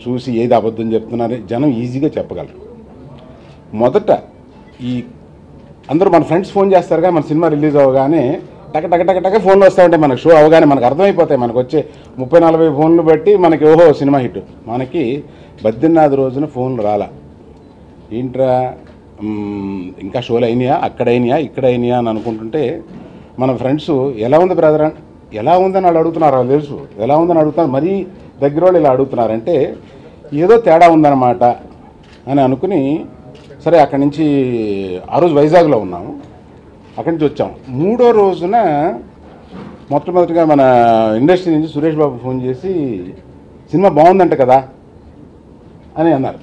చూసి ఏది అబద్ధం చెప్తున్నారో జనం ఈజీగా చెప్పగలరు. మొదట ఈ అందరూ మన ఫ్రెండ్స్ ఫోన్ చేస్తారుగా, మన సినిమా రిలీజ్ అవ్వగానే టక టక టక టక ఫోన్లు వస్తూ ఉంటాయి. మనకు షో అవగానే మనకు అర్థమైపోతాయి. మనకు వచ్చే 30-40 ఫోన్లు బట్టి మనకి ఓహో సినిమా హిట్. మనకి బద్రీనాథ్ రోజున ఫోన్లు రాలా. ఏంట్రా ఇంకా షోలు అయినాయా, అక్కడైనాయా ఇక్కడైనాయా అని అనుకుంటుంటే మన ఫ్రెండ్స్ ఎలా ఉంది బ్రదర్, ఎలా ఉందని వాళ్ళు అడుగుతున్నారు. వాళ్ళు తెలుసు ఎలా ఉందని అడుగుతున్నారు. మరీ దగ్గర వాళ్ళు ఇలా అడుగుతున్నారంటే ఏదో తేడా ఉందన్నమాట అని అనుకుని సరే అక్కడి నుంచి ఆ రోజు వైజాగ్లో ఉన్నాము. అక్కడి నుంచి వచ్చాం. 3వ రోజున మొట్టమొదటిగా మన ఇండస్ట్రీ నుంచి సురేష్ బాబు ఫోన్ చేసి సినిమా బాగుందంట కదా అని అన్నారు.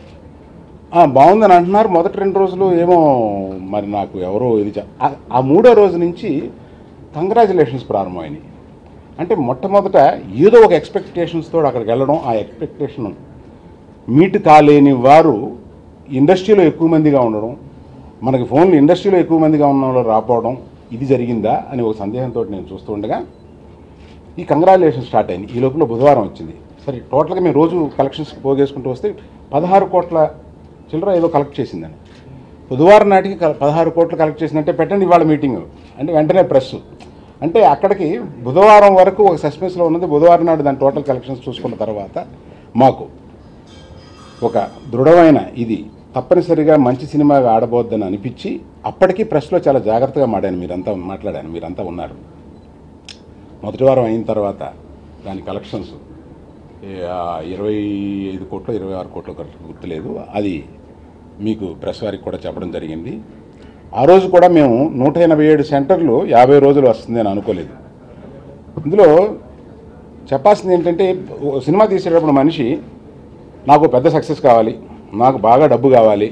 బాగుందని అంటున్నారు. మొదటి 2 రోజులు ఏమో మరి నాకు ఎవరో ఇది ఆ 3వ రోజు నుంచి కంగ్రాచులేషన్స్ ప్రారంభమైనాయి. అంటే మొట్టమొదట ఏదో ఒక ఎక్స్పెక్టేషన్స్తో అక్కడికి వెళ్ళడం, ఆ ఎక్స్పెక్టేషన్ మీట్ కాలేని వారు ఇండస్ట్రీలో ఎక్కువ మందిగా ఉండడం, మనకి ఫోన్లు ఇండస్ట్రీలో ఎక్కువ మందిగా ఉన్న వాళ్ళు రాపోవడం, ఇది జరిగిందా అని ఒక సందేహంతో నేను చూస్తూ ఉండగా ఈ కంగ్రాచులేషన్ స్టార్ట్ అయింది. ఈ లోపల బుధవారం వచ్చింది. సరే టోటల్గా మేము రోజు కలెక్షన్స్ పోగేసుకుంటూ వస్తే 16 కోట్ల చిల్లర ఏదో కలెక్ట్ చేసిందని. బుధవారం నాటికి 16 కోట్లు కలెక్ట్ చేసిందంటే పెట్టండి ఇవాళ మీటింగ్ అంటే వెంటనే ప్రెస్ అంటే అక్కడికి బుధవారం వరకు ఒక సస్పెన్స్లో ఉన్నది. బుధవారం నాడు దాని టోటల్ కలెక్షన్స్ చూసుకున్న తర్వాత మాకు ఒక దృఢమైన ఇది తప్పనిసరిగా మంచి సినిమాగా ఆడబోద్దని అనిపించి అప్పటికీ ప్రెస్లో చాలా జాగ్రత్తగా మాట్లాడాను. మీరంతా ఉన్నారు. మొదటి వారం అయిన తర్వాత దాని కలెక్షన్స్ 25 కోట్లు 26 కోట్లు గుర్తులేదు. అది మీకు ప్రెస్ వారికి కూడా చెప్పడం జరిగింది. ఆ రోజు కూడా మేము 187 సెంటర్లు 50 రోజులు వస్తుంది అని అనుకోలేదు. ఇందులో చెప్పాల్సింది ఏంటంటే సినిమా తీసేటప్పుడు మనిషి నాకు పెద్ద సక్సెస్ కావాలి, నాకు బాగా డబ్బు కావాలి,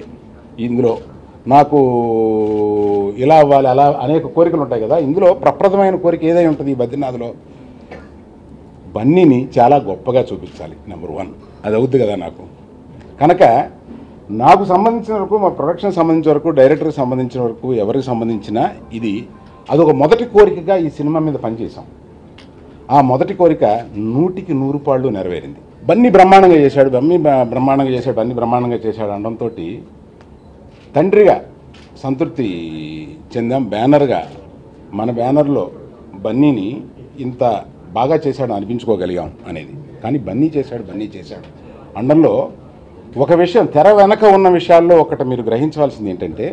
ఇందులో నాకు ఇలా అవ్వాలి, అలా అనేక కోరికలు ఉంటాయి కదా. ఇందులో ప్రప్రదమైన కోరిక ఏదై ఉంటుంది ఈ బద్రీనాథ్లో, బన్నీని చాలా గొప్పగా చూపించాలి. నెంబర్ 1 అది అవుద్ది కదా నాకు. కనుక నాకు సంబంధించిన వరకు, మా ప్రొడక్షన్ సంబంధించిన వరకు, డైరెక్టర్కి సంబంధించిన వరకు, ఎవరికి సంబంధించిన ఇది అదొక మొదటి కోరికగా ఈ సినిమా మీద పనిచేసాం. ఆ మొదటి కోరిక 100కి 100 పాళ్ళు నెరవేరింది. బన్నీ బ్రహ్మాండంగా చేశాడు, బన్నీ బ్రహ్మాండంగా చేశాడు అనడంతో తండ్రిగా సంతృప్తి చెందాం. బ్యానర్గా మన బ్యానర్లో బన్నీని ఇంత బాగా చేశాడు అనిపించుకోగలిగాం అనేది. కానీ బన్నీ చేశాడు అండంలో ఒక విషయం, తెర వెనక ఉన్న విషయాల్లో ఒకటి మీరు గ్రహించవలసింది ఏంటంటే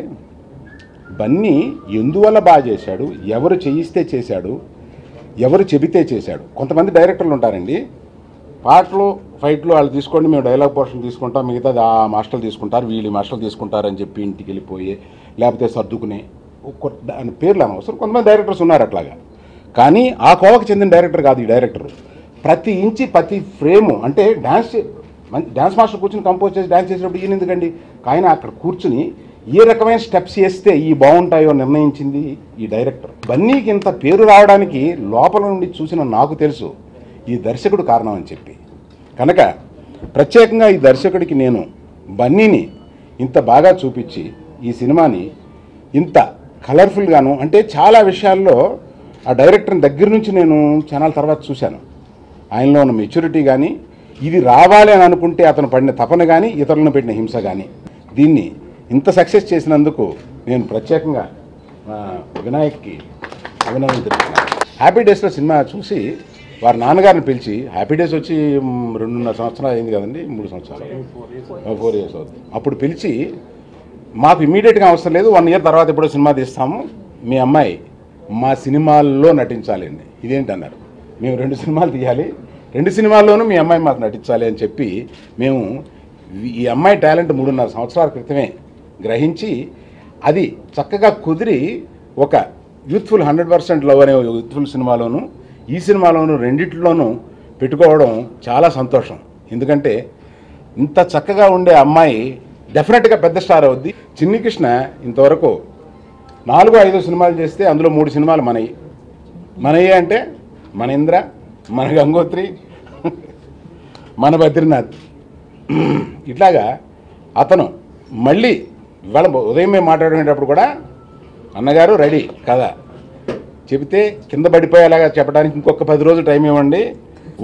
బన్నీ ఎందువల్ల బాగా చేశాడు, ఎవరు చేయిస్తే చేశాడు, ఎవరు చెబితే చేశాడు. కొంతమంది డైరెక్టర్లు ఉంటారండి, పాటలు ఫైట్లు వాళ్ళు తీసుకోండి, మేము డైలాగ్ పోర్షన్ తీసుకుంటాం, మిగతా ఆ మాస్టర్లు తీసుకుంటారు, వీళ్ళు మాస్టర్లు తీసుకుంటారు అని చెప్పి ఇంటికి వెళ్ళిపోయి లేకపోతే సర్దుకునే పేర్లు అనవసరం. కొంతమంది డైరెక్టర్స్ ఉన్నారు అట్లాగా. కానీ ఆ కోవకు చెందిన డైరెక్టర్ కాదు ఈ డైరెక్టర్. ప్రతి ఇంచి ప్రతి ఫ్రేము అంటే డ్యాన్స్ మాస్టర్ కూర్చుని కంపోజ్ చేసి డ్యాన్స్ చేసేటప్పుడు ఈయన ఎందుకండి, ఆయన అక్కడ కూర్చుని ఏ రకమైన స్టెప్స్ వేస్తే ఈ బాగుంటాయో నిర్ణయించింది ఈ డైరెక్టర్. బన్నీకి ఇంత పేరు రావడానికి లోపల నుండి చూసిన నాకు తెలుసు ఈ దర్శకుడు కారణం అని చెప్పి. కనుక ప్రత్యేకంగా ఈ దర్శకుడికి నేను బన్నీని ఇంత బాగా చూపించి ఈ సినిమాని ఇంత కలర్ఫుల్గాను, అంటే చాలా విషయాల్లో ఆ డైరెక్టర్ని దగ్గర నుంచి నేను ఛానల్ తర్వాత చూశాను. ఆయనలో ఉన్న మెచ్యూరిటీ కానీ, ఇది రావాలి అని అనుకుంటే అతను పడిన తపన కానీ, ఇతరులను పెట్టిన హింస కానీ, దీన్ని ఇంత సక్సెస్ చేసినందుకు నేను ప్రత్యేకంగా వినాయక్కి అభినందన తెలుపుతున్నాను. హ్యాపీ డేస్లో సినిమా చూసి వారి నాన్నగారిని పిలిచి, హ్యాపీ డేస్ వచ్చి 2.5 సంవత్సరాలు అయింది కదండి, 3 సంవత్సరాలు 4 ఇయర్స్ అవుతుంది. అప్పుడు పిలిచి మాకు ఇమ్మీడియట్గా అవసరం లేదు, 1 ఇయర్ తర్వాత ఎప్పుడో సినిమా తీస్తాము, మీ అమ్మాయి మా సినిమాల్లో నటించాలండి. ఇదేంటి అన్నారు. మేము 2 సినిమాలు తీయాలి, 2 సినిమాల్లోనూ మీ అమ్మాయి మాకు నటించాలి అని చెప్పి మేము ఈ అమ్మాయి టాలెంట్ 3.5 సంవత్సరాల క్రితమే గ్రహించి అది చక్కగా కుదిరి ఒక యూత్ఫుల్ 100% లవ్ అనే యూత్ఫుల్ సినిమాలోను ఈ సినిమాలోను రెండిట్లోనూ పెట్టుకోవడం చాలా సంతోషం. ఎందుకంటే ఇంత చక్కగా ఉండే అమ్మాయి డెఫినెట్గా పెద్ద స్టార్ అవుద్ది. చిన్ని కృష్ణ ఇంతవరకు 4-5 సినిమాలు చేస్తే అందులో 3 సినిమాలు మనయ్యే అంటే మన ఇంద్ర, మన గంగోత్రి, మన బద్రీనాథ్. ఇట్లాగా అతను మళ్ళీ ఇవాళ ఉదయం మేము మాట్లాడుకునేటప్పుడు కూడా అన్నగారు రెడీ కదా చెబితే కింద పడిపోయేలాగా చెప్పడానికి ఇంకొక 10 రోజులు టైం ఇవ్వండి,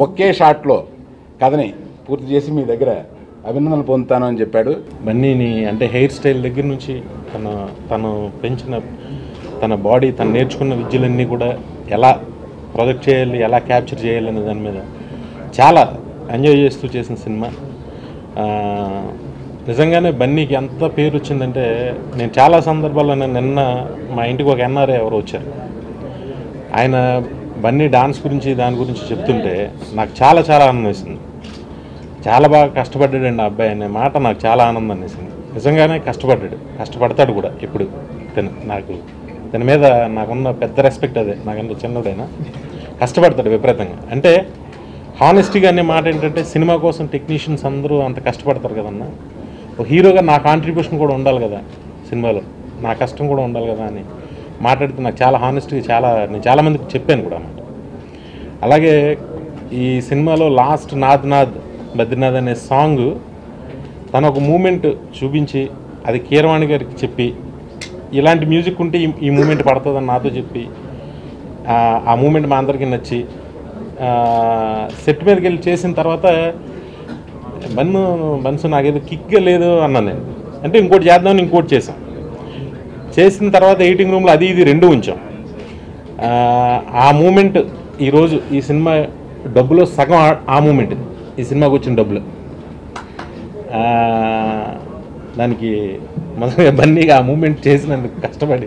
ఒకే షాట్లో కథని పూర్తి చేసి మీ దగ్గర అభినందనలు పొందుతాను అని చెప్పాడు. బన్నీని అంటే హెయిర్ స్టైల్ దగ్గర నుంచి తను పెంచిన తన బాడీ, తను నేర్చుకున్న విద్యలన్నీ కూడా ఎలా ప్రొజెక్ట్ చేయాలి, ఎలా క్యాప్చర్ చేయాలి అనే దాని మీద చాలా ఎంజాయ్ చేస్తూ చేసిన సినిమా. నిజంగానే బన్నీకి ఎంత పేరు వచ్చిందంటే, నేను చాలా సందర్భాల్లో నిన్న మా ఇంటికి ఒక ఎన్ఆర్ఐ ఎవరు వచ్చారు, ఆయన బన్నీ డాన్స్ గురించి దాని గురించి చెప్తుంటే నాకు చాలా చాలా ఆనందం వేసింది. చాలా బాగా కష్టపడ్డాడండి ఆ అబ్బాయి అనే మాట నాకు చాలా ఆనందం వేసింది. నిజంగానే కష్టపడతాడు కూడా. ఇప్పుడు తన మీద నాకున్న పెద్ద రెస్పెక్ట్ అదే. నాకంటే చిన్నదైనా కష్టపడతాడు విపరీతంగా. అంటే హానెస్టీగా అనే మాట ఏంటంటే, సినిమా కోసం టెక్నీషియన్స్ అందరూ అంత కష్టపడతారు కదన్నా, ఒక హీరోగా నా కాంట్రిబ్యూషన్ కూడా ఉండాలి కదా, సినిమాలో నా కష్టం కూడా ఉండాలి కదా అని మాట్లాడితే నాకు చాలా హానెస్ట్గా నేను చాలామందికి చెప్పాను కూడా అన్నమాట. అలాగే ఈ సినిమాలో లాస్ట్ నాద్ నాద్ బద్రీనాథ్ అనే సాంగ్ తను ఒక మూమెంట్ చూపించి అది కీరవాణి గారికి చెప్పి, ఇలాంటి మ్యూజిక్ ఉంటే ఈ మూమెంట్ పడుతుందని నాతో చెప్పి, ఆ మూమెంట్ మా అందరికీ నచ్చి సెట్ మీదకి వెళ్ళి చేసిన తర్వాత బన్సు నాకేదో కిక్గా లేదు అన్నాను నేను. అంటే ఇంకోటి చేద్దామని ఇంకోటి చేసిన తర్వాత ఎడిటింగ్ రూమ్లో అది ఇది రెండు ఉంచాం. ఆ మూమెంట్ ఈరోజు ఈ సినిమా డబ్బులో సగం ఆ మూమెంట్ ఈ సినిమాకి వచ్చిన డబ్బులు. దానికి మొదలుగా బన్నీగా ఆ మూమెంట్ చేసినందుకు, కష్టపడి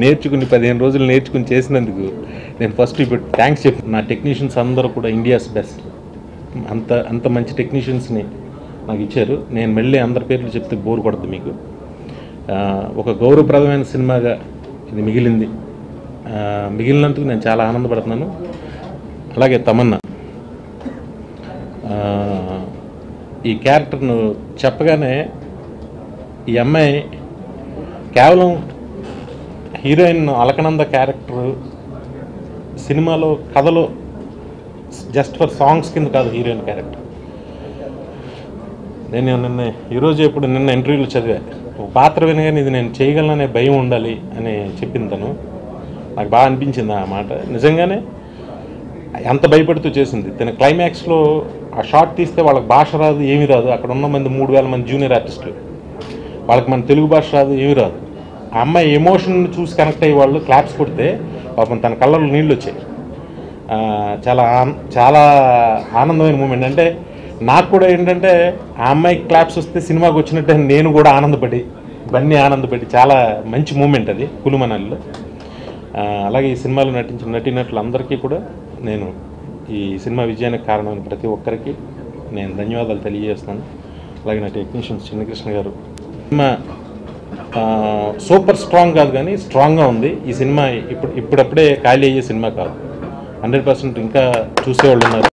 నేర్చుకుని 15 రోజులు నేర్చుకుని చేసినందుకు నేను ఫస్ట్ ఇప్పుడు థ్యాంక్స్ చెప్పి, నా టెక్నీషియన్స్ అందరూ కూడా ఇండియాస్ బెస్ట్, అంత మంచి టెక్నీషియన్స్ని నాకు ఇచ్చారు. నేను మళ్ళీ అందరి పేర్లు చెప్తే బోర్ కొడుతుంది మీకు. ఒక గౌరవప్రదమైన సినిమాగా ఇది మిగిలినందుకు నేను చాలా ఆనందపడుతున్నాను. అలాగే తమన్నా ఈ క్యారెక్టర్ను చెప్పగానే, ఈ అమ్మాయి కేవలం హీరోయిన్ అలకనంద క్యారెక్టర్ సినిమాలో కథలో జస్ట్ ఫర్ సాంగ్స్ కింద కాదు హీరోయిన్ క్యారెక్టర్. నేను నిన్న ఇంటర్వ్యూలో చదివా, ఒక పాత్ర వినగానే ఇది నేను చేయగలననే భయం ఉండాలి అని చెప్పింది తను. నాకు బాగా అనిపించింది ఆ మాట. నిజంగానే ఎంత భయపడుతూ చేసింది. తన క్లైమాక్స్లో ఆ షార్ట్ తీస్తే వాళ్ళకి భాష రాదు, ఏమీ రాదు. అక్కడ ఉన్న 3,000 మంది జూనియర్ ఆర్టిస్టులు, వాళ్ళకి మన తెలుగు భాష రాదు, ఏమీ రాదు. ఆ అమ్మాయి ఎమోషన్ చూసి కనెక్ట్ అయ్యే వాళ్ళు క్లాప్స్ కొడితే పాపం తన కళ్ళలో నీళ్ళు వచ్చాయి. చాలా ఆనందమైన మూమెంట్. అంటే నాకు కూడా ఏంటంటే, ఆ అమ్మాయికి క్లాప్స్ వస్తే సినిమాకి వచ్చినట్టే నేను కూడా బన్నీ ఆనందపడి చాలా మంచి మూమెంట్ అది కులుమనాలిలో. అలాగే ఈ సినిమాలో నటించిన నటీనటులు అందరికీ కూడా నేను ఈ సినిమా విజయానికి కారణమైన ప్రతి ఒక్కరికి నేను ధన్యవాదాలు తెలియజేస్తాను. అలాగే నా టెక్నీషియన్స్ చిన్నకృష్ణ గారు. సినిమా సూపర్ స్ట్రాంగ్ కాదు కానీ స్ట్రాంగ్గా ఉంది. ఈ సినిమా ఇప్పుడప్పుడే ఖాళీ అయ్యే సినిమా కాదు, 100% ఇంకా చూసేవాళ్ళు ఉన్నారు.